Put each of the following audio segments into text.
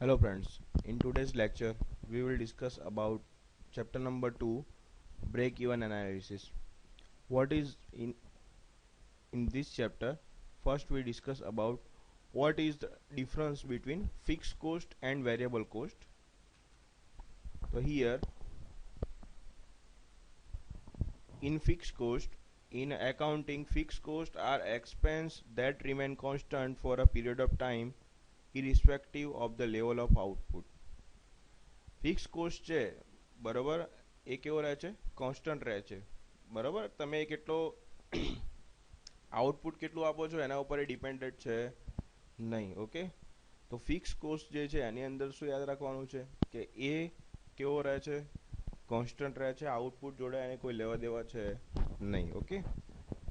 Hello friends, in today's lecture we will discuss about chapter number 2, break-even analysis. What is in this chapter? First we discuss about what is the difference between fixed cost and variable cost. So here in fixed cost, in accounting, fixed costs are expense that remain constant for a period of time irrespective of the level of output. Fix cost છે બરોબર એ કેવો રહે છે constant રહે છે બરોબર તમે કેટલો આઉટપુટ કેટલું આપો છો એના ઉપર ડિપેન્ડન્ટ છે નહીં ઓકે તો ફિક્સ કોસ્ટ જે છે એની અંદર શું યાદ રાખવાનું છે કે એ કેવો રહે છે કોન્સ્ટન્ટ રહે છે આઉટપુટ જોડે એને કોઈ લેવા દેવા છે નહીં ઓકે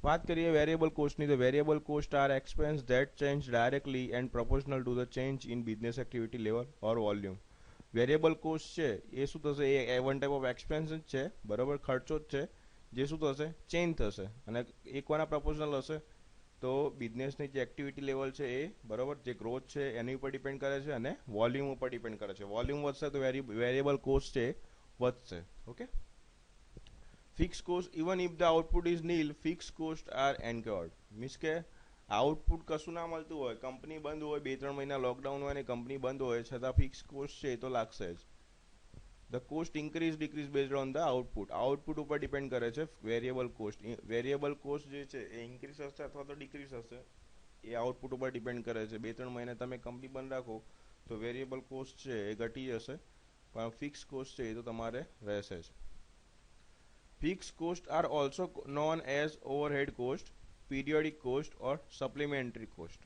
વાત કરીએ વેરિયેબલ કોસ્ટની તો variable cost are expense that change directly and proportional to the change in business activity level or volume variable cost છે એ શું થશે એ વન ટાઈપ ઓફ એક્સપેન્સ જ છે બરાબર ખર્ચો જ છે જે શું થશે ચેન્જ થશે અને એકવાના પ્રપોઝનલ હશે તો બિઝનેસની જે એક્ટિવિટી લેવલ છે એ બરાબર જે ગ્રોથ છે એની ઉપર ડિપેન્ડ કરે છે અને વોલ્યુમ ઉપર ડિપેન્ડ કરે છે વોલ્યુમ વધશે તો વેરિયેબલ કોસ્ટ છે વધશે okay fix cost even if the output is nil fix cost are anchored means કે આઉટપુટ કશું ના મળતું હોય કંપની બંધ હોય 2-3 મહિના લોકડાઉન હોય ને કંપની બંધ હોય છતાં ફિક્સ કોસ્ટ છે એ તો લાગશે જ the cost increase decrease based on the output ઉપર ડિપેન્ડ કરે છે વેરિયેબલ કોસ્ટ જે છે એ ઇન્ક્રીઝ હશે અથવા તો ડિક્રીઝ હશે એ આઉટપુટ ઉપર ડિપેન્ડ કરે છે 2-3 મહિના તમે કંપની બંધ રાખો તો વેરિયેબલ કોસ્ટ છે એ ઘટી જશે પણ ફિક્સ કોસ્ટ છે એ તો તમારે રહેશે જ fix cost are also known as overhead cost periodic cost or supplementary cost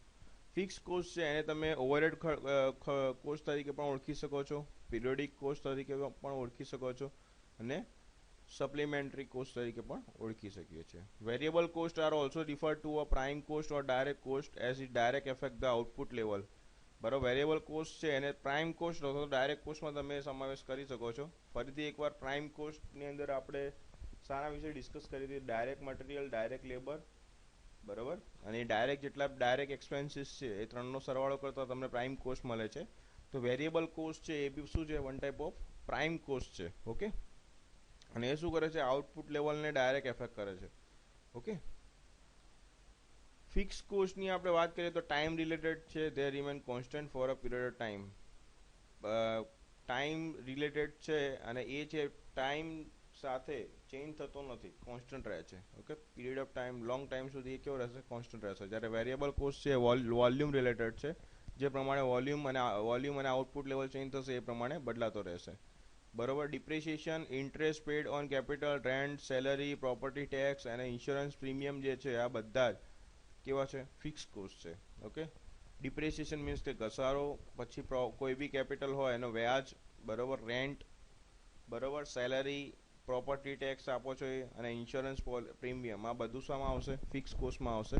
fix cost છે એને તમે ઓવરહેડ કોસ્ટ તરીકે પણ ઓળખી શકો છો પીરિયોડિક કોસ્ટ તરીકે પણ ઓળખી શકો છો અને સપ્લિમેન્ટરી કોસ્ટ તરીકે પણ ઓળખી શકીએ છીએ variable cost are also refer to a prime cost or direct cost as it direct effect the output level બરાબર વેરિયેબલ કોસ્ટ છે એને પ્રાઇમ કોસ્ટ અથવા ડાયરેક્ટ કોસ્ટમાં તમે સમાવેશ કરી શકો છો ફરીથી એકવાર પ્રાઇમ કોસ્ટની અંદર આપણે સારા વિશે ડિસ્કસ કરી હતી ડાયરેક્ટ મટીરિયલ ડાયરેક્ટ લેબર બરાબર અને ડાયરેક્ટ જેટલા ડાયરેક્ટ એક્સપેન્સીસ છે એ ત્રણનો સરવાળો કરતા તમને પ્રાઇમ કોસ્ટ મળે છે તો વેરિયેબલ કોસ્ટ છે એ બી શું છે one type of prime cost છે ઓકે અને એ શું કરે છે આઉટપુટ લેવલને ડાયરેક્ટ એફેક્ટ કરે છે ઓકે ફિક્સ કોસ્ટની આપણે વાત કરીએ તો ટાઈમ રિલેટેડ છે they remain constant for a period of time related છે અને એ છે ટાઈમ સાથે ચેન્જ થતો નથી કોન્સ્ટન્ટ રહે છે okay period of time long time સુધી એ કેવો રહેશે કોન્સ્ટન્ટ રહેશે જ્યારે વેરિયેબલ કોસ્ટ છે વોલ્યુમ રિલેટેડ છે જે પ્રમાણે વોલ્યુમ અને આઉટપુટ લેવલ ચેન્જ થશે એ પ્રમાણે બદલાતો રહેશે બરોબર depreciation interest paid on capital rent salary property tax અને ઇન્સ્યોરન્સ પ્રીમિયમ જે છે આ બધા જ કેવા છે ફિક્સ કોસ્ટ છે ઓકે ડિપ્રિસિએશન મીન્સ કે ઘસારો પછી કોઈ બી કેપિટલ હોય એનો વ્યાજ બરોબર રેન્ટ બરોબર સેલરી પ્રોપર્ટી ટેક્સ આપો છો અને ઇન્સ્યોરન્સ પ્રીમિયમ આ બધું શામાં આવશે ફિક્સ કોસ્ટમાં આવશે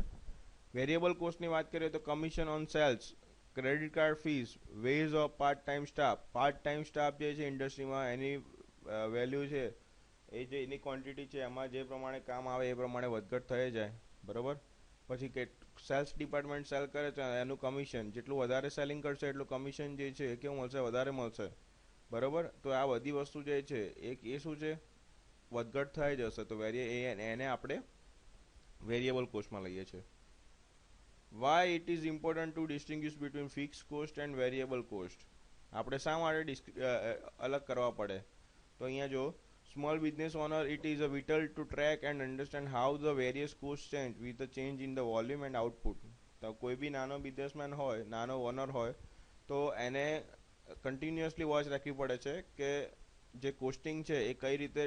વેરિયેબલ કોસ્ટની વાત કરીએ તો commission on sales credit card fees wage of part time staff જે છે ઇન્ડસ્ટ્રીમાં એની વેલ્યુ છે એ જે એની ક્વોન્ટિટી છે એમાં જે પ્રમાણે કામ આવે એ પ્રમાણે વધઘટ થઈ જાય બરોબર પછી કે સેલ્સ ડિપાર્ટમેન્ટ સેલ કરે છે એનું કમિશન જેટલું વધારે સેલિંગ કરશે એટલું કમિશન જે છે એ કેવું મળશે વધારે મળશે બરોબર તો આ બધી વસ્તુ જે છે એ શું છે વધઘટ થઈ જશે તો એને આપણે વેરિયેબલ કોસ્ટમાં લઈએ છીએ why it is important to distinguish between fix cost and variable cost આપણે શા માટે અલગ કરવા પડે તો અહીંયા જો small business owner it is a vital to track and understand how the various cost change with the change in the volume and output તો કોઈ બી નાનો બિઝનેસમેન હોય નાનો ઓનર હોય તો એને કન્ટિન્યુઅસલી વોચ રાખવી પડે છે કે જે કોસ્ટિંગ છે એ કઈ રીતે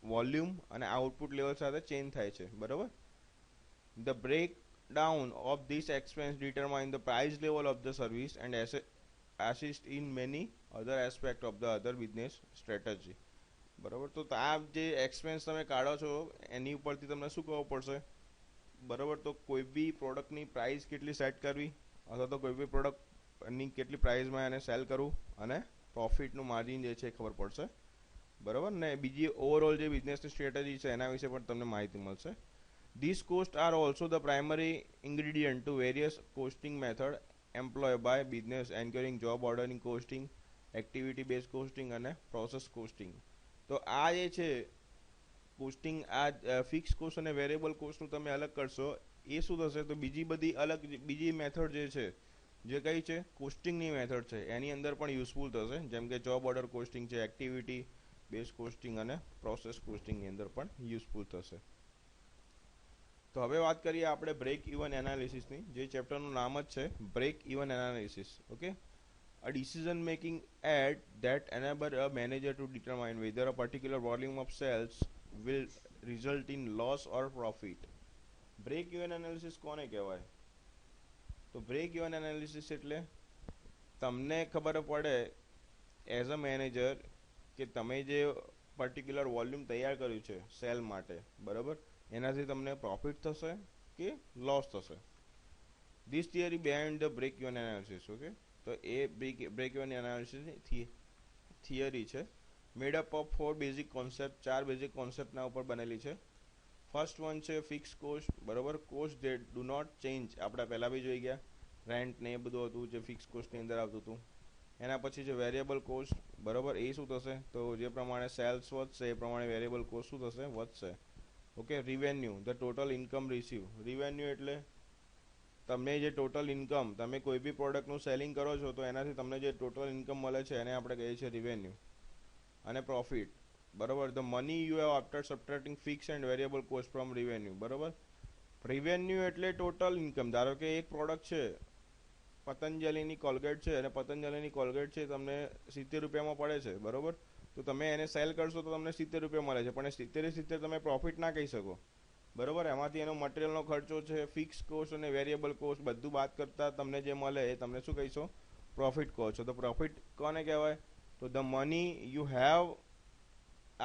વોલ્યુમ અને આઉટપુટ લેવલ સાથે ચેન્જ થાય છે બરોબર the break down of this expense determine the price level of the service and assist in many other aspect of the other business strategy બરાબર તો આ જે એક્સપેન્સ તમે કાઢો છો એની ઉપરથી તમને શું કરવું પડશે બરાબર તો કોઈ બી પ્રોડક્ટની પ્રાઇસ કેટલી સેટ કરવી અથવા તો કોઈ બી પ્રોડક્ટની કેટલી પ્રાઇસમાં એને સેલ કરવું અને પ્રોફિટનું માર્જિન જે છે એ ખબર પડશે બરાબર ને બીજી ઓવરઓલ જે બિઝનેસની સ્ટ્રેટેજી છે એના વિશે પણ તમને માહિતી મળશે this cost are also the primary ingredient to various costing method employ by business anchoring job ordering costing, activity base costing અને પ્રોસેસ કોસ્ટિંગ. તો આ જે છે કોસ્ટિંગ, આ ફિક્સ કોસ્ટ અને વેરિયેબલ કોસ્ટનું તમે અલગ કરશો એ શું થશે, તો બીજી બધી અલગ બીજી મેથડ જે છે જે કઈ છે કોસ્ટિંગની મેથડ છે એની અંદર પણ યુઝફુલ થશે, જેમ કે જોબ ઓર્ડર કોસ્ટિંગ છે, એક્ટિવિટી બેઝ કોસ્ટિંગ અને પ્રોસેસ કોસ્ટિંગની અંદર પણ યુઝફુલ થશે. તો હવે વાત કરીએ આપણે બ્રેક ઇવન એનાલિસિસની, જે ચેપ્ટરનું નામ જ છે break even analysis. Okay, a decision making ad that enable a manager to determine whether a particular volume of sales will result in loss or profit. Break even analysis કોને કહેવાય? તો break even analysis એટલે તમને ખબર પડે as a manager કે તમે જે પર્ટિક્યુલર વોલ્યુમ તૈયાર કર્યું છે સેલ માટે, બરાબર, એનાથી તમને પ્રોફિટ થશે કે લોસ થશે. This theory behind the break even analysis. Okay, તો એ બ્રેક ઇવન એનાલિસિસની થિયરી છે, made up of 4 basic concept, 4 basic કોન્સેપ્ટના ઉપર બનેલી છે. ફર્સ્ટ વન છે ફિક્સ કોસ્ટ, બરાબર, cost that do not change, આપણે પહેલાં બી જોઈ ગયા, રેન્ટ ને એ બધું હતું જે ફિક્સ કોસ્ટની અંદર આવતું હતું. એના પછી છે વેરિયેબલ કોસ્ટ, બરાબર, એ શું થશે, તો જે પ્રમાણે સેલ્સ વધશે એ પ્રમાણે વેરિયેબલ કોસ્ટ શું થશે, વધશે. Okay, revenue, the total income receive, revenue એટલે તમને જે ટોટલ ઇન્કમ, તમે કોઈ બી પ્રોડક્ટનું સેલિંગ કરો છો તો એનાથી તમને જે ટોટલ ઇન્કમ મળે છે એને આપણે કહીએ છીએ રિવેન્યુ. અને પ્રોફિટ, બરાબર, the money you have after subtracting fix and variable cost from revenue, બરાબર. રિવેન્યુ એટલે ટોટલ ઇન્કમ. ધારો કે એક પ્રોડક્ટ છે પતંજલિની કોલગેટ છે અને પતંજલિની કોલગેટ છે તમને 70 રૂપિયામાં પડે છે, બરાબર, તો તમે એને સેલ કરશો તો તમને 70 રૂપિયા મળે છે, પણ એ 70 તમે પ્રોફિટ ના કહી શકો, બરાબર. એમાંથી એનો મટીરિયલનો ખર્ચો છે, ફિક્સ કોસ્ટ અને વેરિયેબલ કોસ્ટ બધું બાદ કરતાં તમને જે મળે એ તમને શું કહીશો, પ્રોફિટ કહો છો. તો પ્રોફિટ કોને કહેવાય, તો the money you have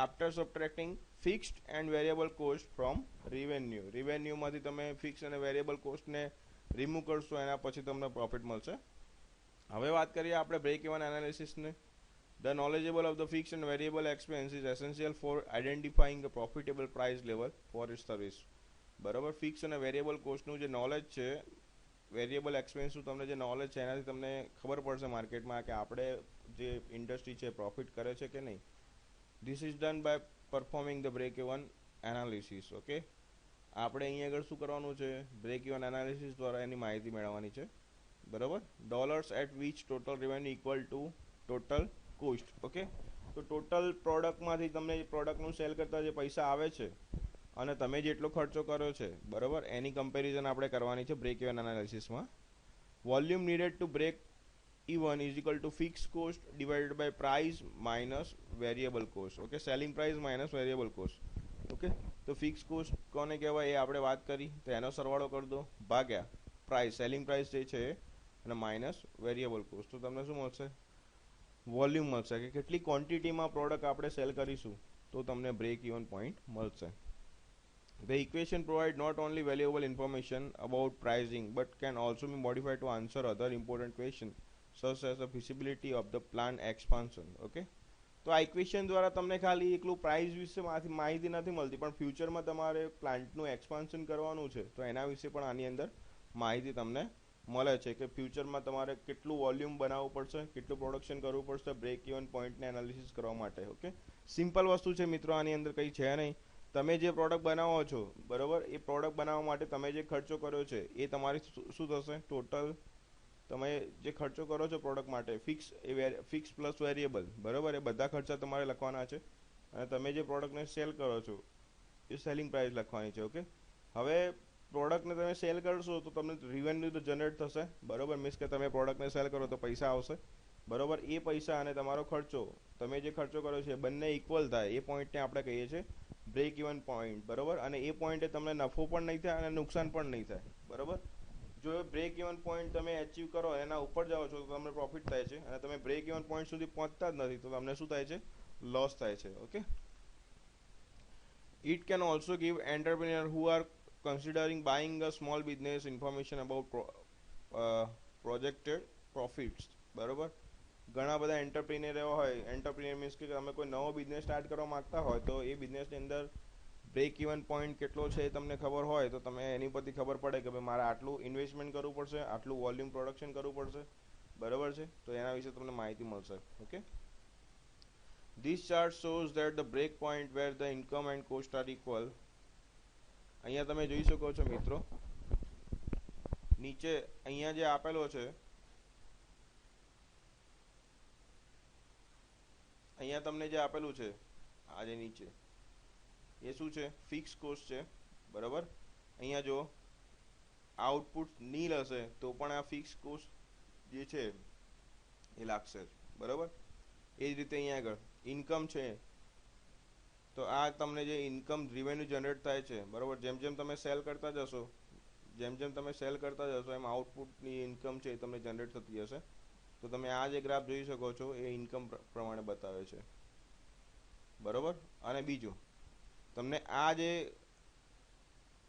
after subtracting fixed and variable cost from revenue, રિવેન્યુમાંથી તમે ફિક્સ અને વેરિયેબલ કોસ્ટને રિમૂવ કરશો એના પછી તમને પ્રોફિટ મળશે. હવે વાત કરીએ આપણે બ્રેક ઇવન એનાલિસિસને. The knowledgeable of the fix and variable expense is essential for identifying a profitable price level for it service, બરાબર. ફિક્સ અને વેરિયેબલ કોસ્ટનું જે નોલેજ છે, વેરિયેબલ એક્સપેન્સનું તમને જે નોલેજ છે એનાથી તમને ખબર પડશે માર્કેટમાં કે આપણે જે ઇન્ડસ્ટ્રી છે પ્રોફિટ કરે છે કે નહીં. This is done by performing the break even analysis. Okay, આપણે અહીંયા આગળ શું કરવાનું છે, બ્રેક ઇવન એનાલિસિસ દ્વારા એની માહિતી મેળવવાની છે, બરાબર. Dollars at which total revenue equal to total cost. Okay, તો ટોટલ પ્રોડક્ટમાંથી તમને પ્રોડક્ટનું સેલ કરતા જે પૈસા આવે છે અને તમે જેટલો ખર્ચો કર્યો છે, બરાબર, એની કમ્પેરિઝન આપણે કરવાની છે બ્રેક ઇવન એનાલિસિસમાં. Volume needed to break even is equal to fix cost divided by price minus variable cost. Okay, selling price minus variable cost. Okay, તો ફિક્સ કોસ્ટ કોને કહેવાય એ આપણે વાત કરી, તો એનો સરવાળો કરી દો ભાગ્યા પ્રાઇસ, સેલિંગ પ્રાઇસ જે છે અને માઇનસ વેરિયેબલ કોસ્ટ, તો તમને શું મળશે, વોલ્યુમ મળશે, કે કેટલી ક્વોન્ટિટીમાં પ્રોડક્ટ આપણે સેલ કરીશું તો તમને બ્રેક ઇવન પોઈન્ટ મળશે. The equation provide not only valuable information about pricing but can also be modified to answer other important questions such as the feasibility of the plant expansion. Okay, તો આ equation દ્વારા તમને ખાલી એકલું price વિશે માહિતી નથી મળતી, પણ ફ્યુચરમાં તમારે પ્લાન્ટનું એક્સપાન્શન કરવાનું છે તો એના વિશે પણ આની અંદર માહિતી તમને મળે છે કે ફ્યુચરમાં તમારે કેટલું વોલ્યુમ બનાવવું પડશે, કેટલું પ્રોડક્શન કરવું પડશે બ્રેક ઇવન પોઈન્ટને એનાલિસિસ કરવા માટે. ઓકે, સિમ્પલ વસ્તુ છે મિત્રો, આની અંદર કંઈ છે નહીં. તમે જે પ્રોડક્ટ બનાવો છો, બરાબર, એ પ્રોડક્ટ બનાવવા માટે તમે જે ખર્ચો કર્યો છે એ તમારી શું થશે, ટોટલ તમે જે ખર્ચો કરો છો પ્રોડક્ટ માટે ફિક્સ પ્લસ વેરિયેબલ, બરાબર, એ બધા ખર્ચા તમારે લખવાના છે અને તમે જે પ્રોડક્ટને સેલ કરો છો એ સેલિંગ પ્રાઇસ લખવાની છે. ઓકે, હવે પ્રોડક્ટને તમે સેલ કરશો તો તમને રિવેન્યુ તો જનરેટ થશે, બરાબર, મીન્સ કે તમે પ્રોડક્ટને સેલ કરો તો પૈસા આવશે, બરાબર. એ પૈસા અને તમારો ખર્ચો, તમે જે ખર્ચો કર્યો છે બંને ઇક્વલ થાય એ પોઈન્ટને આપણે કહીએ છીએ બ્રેક ઇવન પોઈન્ટ, બરાબર. અને એ પોઈન્ટે તમને નફો પણ નહીં થાય અને નુકસાન પણ નહીં થાય, બરાબર. જો બ્રેક ઇવન પોઈન્ટ તમે અચીવ કરો, એના ઉપર જાઓ છો તો તમને પ્રોફિટ થાય છે, અને તમે બ્રેક ઇવન પોઈન્ટ સુધી પહોંચતા જ નથી તો તમને શું થાય છે, લોસ થાય છે. Okay, it can also give entrepreneur who are considering buying a small business information about projected profits, બરાબર. ઘણા બધા એન્ટરપ્રિન્યોર એવા હોય, એન્ટરપ્રિન્યોર મીન્સ કે તમે કોઈ નવો બિઝનેસ સ્ટાર્ટ કરવા માંગતા હોય તો એ બિઝનેસની અંદર બ્રેક ઇવન પોઈન્ટ કેટલો છે એ તમને ખબર હોય તો તમે એની પરથી ખબર પડે કે ભાઈ મારે આટલું ઇન્વેસ્ટમેન્ટ કરવું પડશે, આટલું વોલ્યુમ પ્રોડક્શન કરવું પડશે, બરાબર છે. તો એના વિશે તમને માહિતી મળશે. Okay, this chart shows that the break point where the income and cost are equal. અહીંયા તમે જોઈ શકો છો મિત્રો, નીચે અહીંયા જે આપેલો છે, અહીંયા તમને જે આપેલું છે આ જે નીચે એ શું છે? ફિક્સ કોસ્ટ છે, બરાબર. અહીંયા જો આઉટપુટ નીલ હશે તો પણ આ ફિક્સ કોસ્ટ જે છે એ લાગશે, બરાબર. એ જ રીતે અહીંયા આગળ ઇન્કમ છે, તો આ તમને જે ઇન્કમ રિવેન્યુ જનરેટ થાય છે, બરાબર. જેમ જેમ તમે સેલ કરતા જશો, એમ આઉટપુટની ઇન્કમ છે એ તમને જનરેટ થતી જશે. તો તમે આ જે ગ્રાફ જોઈ શકો છો એ ઇન્કમ પ્રમાણે બતાવે છે, બરાબર. અને બીજું તમને આ જે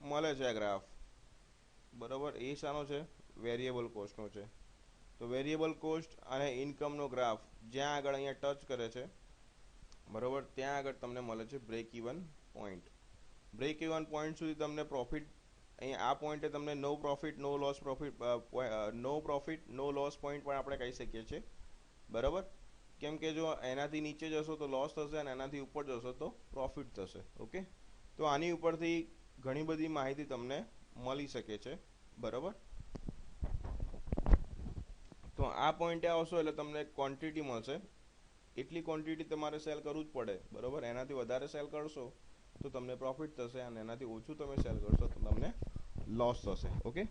મળે છે આ ગ્રાફ, બરાબર, એ શાનો છે? વેરિયેબલ કોસ્ટનો છે. તો વેરિયેબલ કોસ્ટ અને ઇન્કમનો ગ્રાફ જ્યાં આગળ અહીંયા ટચ કરે છે, બરાબર, ત્યાં આગળ તમને મળે છે break even point. Break even point સુધી તમને પ્રોફિટ, અહીંયા આ પોઈન્ટે તમને no profit no loss point પણ આપણે કહી શકીએ છીએ, બરાબર. કેમ કે જો એનાથી નીચે જશો તો લોસ થશે અને એનાથી ઉપર જશો તો પ્રોફિટ થશે. ઓકે, તો આની ઉપરથી ઘણી બધી માહિતી તમને મળી શકે છે, બરાબર. તો આ પોઈન્ટે આવશો એટલે તમને ક્વોન્ટિટી મળશે, એટલી ક્વોન્ટિટી તમારે સેલ કરવું જ પડે, બરાબર. એનાથી વધારે સેલ કરશો તો તમને પ્રોફિટ થશે અને એનાથી ઓછું તમે સેલ કરશો તો તમને લોસ થશે. ઓકે,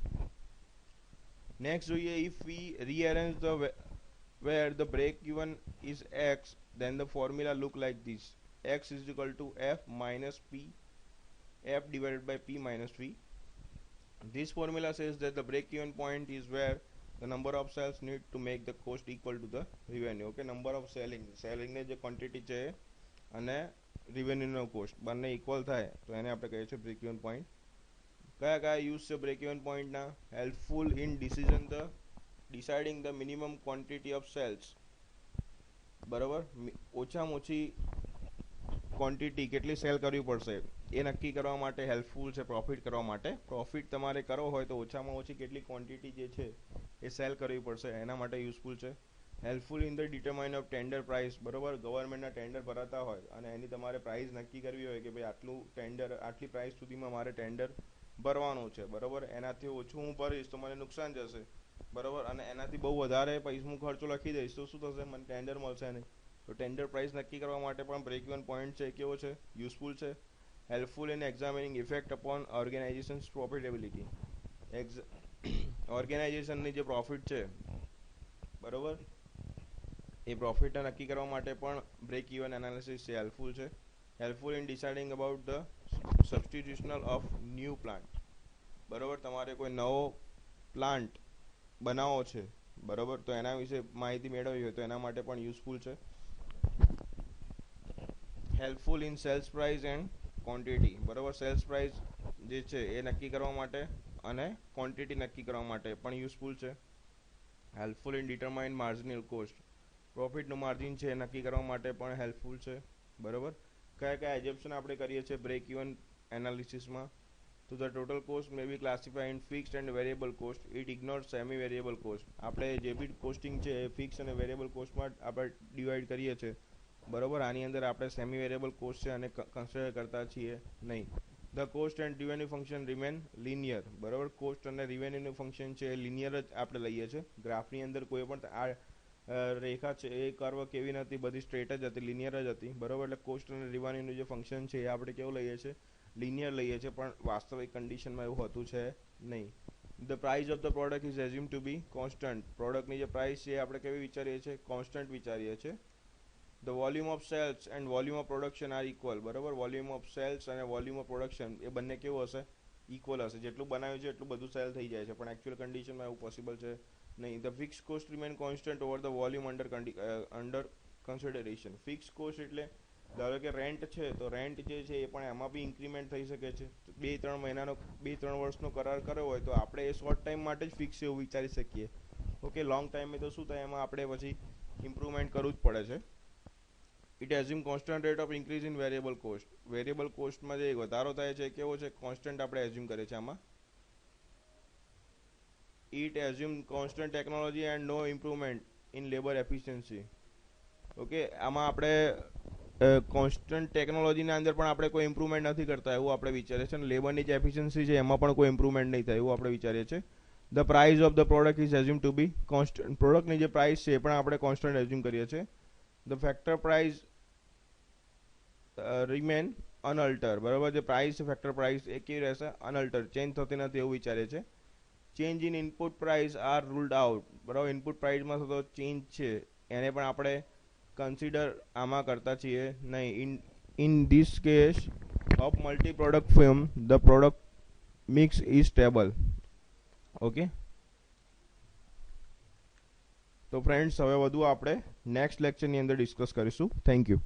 નેક્સ્ટ જોઈએ, if V rearrange the where the break even is x, then the formula look like this: x is equal to f minus p, f divided by p minus v. This formula says that the break even point is where the number of sales need to make the cost equal to the revenue. Okay, number of selling ને જે quantity છે અને revenue cost બંને equal થાય તો એને આપણે કહીએ છીએ બ્રેક ઇવન પોઈન્ટ. કયા કયા યુઝ છે બ્રેક ઇવન પોઈન્ટના? Helpful in deciding the minimum quantity of sales, બરાબર. ઓછામાં ઓછી ક્વોન્ટિટી કેટલી સેલ કરવી પડશે એ નક્કી કરવા માટે હેલ્પફુલ છે. પ્રોફિટ કરવા માટે, પ્રોફિટ તમારે કરવો હોય તો ઓછામાં ઓછી કેટલી ક્વોન્ટિટી જે છે એ સેલ કરવી પડશે એના માટે યુઝફુલ છે. Helpful in the determine of tender price, બરાબર. ગવર્મેન્ટના ટેન્ડર ભરાતા હોય અને એની તમારે પ્રાઇસ નક્કી કરવી હોય કે ભાઈ આટલું ટેન્ડર, આટલી પ્રાઇસ સુધીમાં મારે ટેન્ડર ભરવાનું છે, બરાબર. એનાથી ઓછું હું ભરીશ તો મને નુકસાન જશે, બરાબર. અને એનાથી બહુ વધારે પૈસા હું ખર્ચો લખી દઈશ તો શું થશે? મને ટેન્ડર મળશે નહીં. તો ટેન્ડર પ્રાઇસ નક્કી કરવા માટે પણ બ્રેક ઇવન પોઈન્ટ છે કેવો છે? યુઝફુલ છે. Helpful in examining effect upon organisations profitability. ઓર્ગેનાઇઝેશનની જે પ્રોફિટ છે, બરાબર, એ પ્રોફિટને નક્કી કરવા માટે પણ બ્રેક ઇવન એનાલિસિસ છે હેલ્પફુલ છે. Helpful in deciding about the substitutional of new plant, બરાબર. તમારે કોઈ નવો પ્લાન્ટ બનાવો છે, બરાબર, તો એના વિશે માહિતી મેળવવી હોય તો એના માટે પણ યુઝફુલ છે. Helpful in sales price and quantity, બરાબર. સેલ્સ પ્રાઇસ જે છે એ નક્કી કરવા માટે અને ક્વોન્ટિટી નક્કી કરવા માટે પણ યુઝફુલ છે. Helpful in determine marginal cost, પ્રોફિટનું માર્જિન છે એ નક્કી કરવા માટે પણ હેલ્પફુલ છે, બરાબર. કયા કયા એજમ્પશન આપણે કરીએ છીએ બ્રેક ઇવન એનાલિસિસમાં? તો the total cost may be classified in fixed and variable cost. It ignores semi variable cost. આપણે જે બી કોસ્ટિંગ છે એ ફિક્સ અને વેરિયેબલ કોસ્ટમાં આપણે ડિવાઈડ કરીએ છીએ, બરાબર. આની અંદર આપણે સેમી વેરિયેબલ કોસ્ટ છે અને કન્સિડર કરતા છીએ નહીં. The cost and revenue function remain linear, બરાબર. કોસ્ટ અને રિવેન્યુનું ફંક્શન છે એ લિનિયર જ આપણે લઈએ છીએ. ગ્રાફની અંદર કોઈ પણ આ રેખા છે એ કર્વ કેવી નથી, બધી સ્ટ્રેટ જ હતી, લિનિયર જ હતી, બરાબર. એટલે કોસ્ટ અને રિવેન્યુનું જે ફંક્શન છે એ આપણે કેવું લઈએ છીએ? લિનિયર લઈએ છીએ, પણ વાસ્તવિક કન્ડિશનમાં એવું હોતું છે નહીં. The price of the product is assume to be constant. પ્રોડક્ટની જે પ્રાઇસ છે એ આપણે કેવી વિચારીએ છીએ? કોન્સ્ટન્ટ વિચારીએ છીએ. The volume of sales and volume of production are equal, બરાબર. વોલ્યુમ ઓફ સેલ્સ અને વોલ્યુમ ઓફ પ્રોડક્શન એ બંને કેવું હશે? ઇક્વલ હશે. જેટલું બનાવ્યું છે એટલું બધું સેલ થઈ જાય છે, પણ એકચ્યુઅલ કન્ડિશનમાં એવું પોસિબલ છે નહીં. The fix cost remain constant over the volume under consideration. Fix cost એટલે ધારો કે રેન્ટ છે તો રેન્ટ જે છે એ પણ એમાં બી ઇન્ક્રીમેન્ટ થઈ શકે છે. 2-3 મહિનાનો 2-3 વર્ષનો કરાર કર્યો હોય તો આપણે એ શોર્ટ ટાઈમ માટે જ ફિક્સ એવું વિચારી શકીએ. ઓકે, લોંગ ટાઈમે તો શું થાય, એમાં આપણે પછી ઇમ્પ્રુવમેન્ટ કરવું જ પડે છે. It assume constant rate of increase in variable cost. Variable કોસ્ટમાં જે વધારો થાય છે કેવો છે, કોન્સ્ટન્ટ આપણે એઝ્યુમ કરીએ છીએ આમાં. It assume constant technology and no improvement in labour efficiency. Okay, આમાં આપણે કોન્સ્ટન્ટ ટેકનોલોજીના અંદર પણ આપણે કોઈ ઇમ્પ્રુવમેન્ટ નથી કરતા એવું આપણે વિચારીએ છીએ, અને લેબરની જે એફિશિયન્સી છે એમાં પણ કોઈ ઇમ્પ્રુવમેન્ટ નહીં થાય એવું આપણે વિચારીએ છીએ. The price of the product is assume to be constant. પ્રોડક્ટની જે પ્રાઇસ છે એ પણ આપણે કોન્સ્ટન્ટ એઝ્યુમ કરીએ છીએ. The factor price remain unalter. બરાબર, જે પ્રાઇસ ફેક્ટર પ્રાઇસ એ કેવી રહેશે, અનઅલ્ટર, ચેન્જ થતી નથી એવું વિચારીએ છીએ. Change in input price are ruled out. બરાબર, ઇનપુટ પ્રાઇસમાં થતો ચેન્જ છે એને પણ આપણે કન્સિડર આમાં કરતા છીએ નહીં. In this case of multi product film the product mix is stable. Okay, તો ફ્રેન્ડ્સ હવે વધુ આપણે નેક્સ્ટ લેક્ચરની અંદર ડિસ્કસ કરીશું. Thank you.